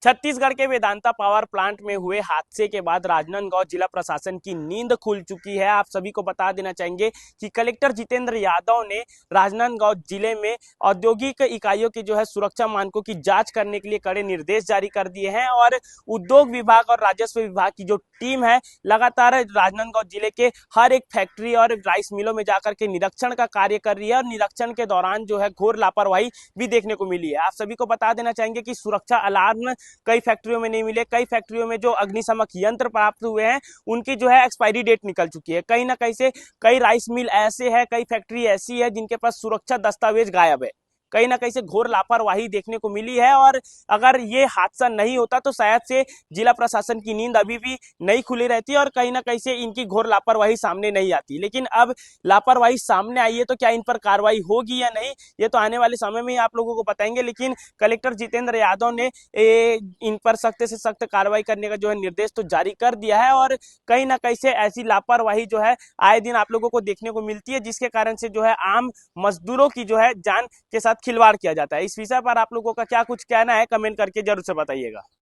छत्तीसगढ़ के Vedanta power plant में हुए हादसे के बाद राजनांदगांव जिला प्रशासन की नींद खुल चुकी है। आप सभी को बता देना चाहेंगे कि कलेक्टर जितेंद्र यादव ने राजनांदगांव जिले में औद्योगिक इकाइयों की जो है सुरक्षा मानकों की जांच करने के लिए कड़े निर्देश जारी कर दिए हैं और उद्योग विभाग और राजस्व विभाग की जो टीम है लगातार राजनांदगांव जिले के हर एक फैक्ट्री और राइस मिलों में जाकर के निरीक्षण का कार्य कर रही है और निरीक्षण के दौरान जो है घोर लापरवाही भी देखने को मिली है। आप सभी को बता देना चाहेंगे कि सुरक्षा अलार्म कई फैक्ट्रियों में नहीं मिले, कई फैक्ट्रियों में जो अग्निशमक यंत्र प्राप्त हुए हैं उनकी जो है एक्सपायरी डेट निकल चुकी है। कहीं ना कहीं से कई राइस मिल ऐसे है, कई फैक्ट्री ऐसी है जिनके पास सुरक्षा दस्तावेज गायब है। कहीं ना कहीं से घोर लापरवाही देखने को मिली है और अगर ये हादसा नहीं होता तो शायद से जिला प्रशासन की नींद अभी भी नहीं खुली रहती और कहीं ना कहीं से इनकी घोर लापरवाही सामने नहीं आती। लेकिन अब लापरवाही सामने आई है तो क्या इन पर कार्रवाई होगी या नहीं, ये तो आने वाले समय में ही आप लोगों को बताएंगे। लेकिन कलेक्टर जितेंद्र यादव ने इन पर सख्त से सख्त कार्रवाई करने का जो है निर्देश तो जारी कर दिया है और कहीं ना कहीं से ऐसी लापरवाही जो है आए दिन आप लोगों को देखने को मिलती है, जिसके कारण से जो है आम मजदूरों की जो है जान के साथ खिलवाड़ किया जाता है। इस विषय पर आप लोगों का क्या कुछ कहना है, कमेंट करके जरूर से बताइएगा।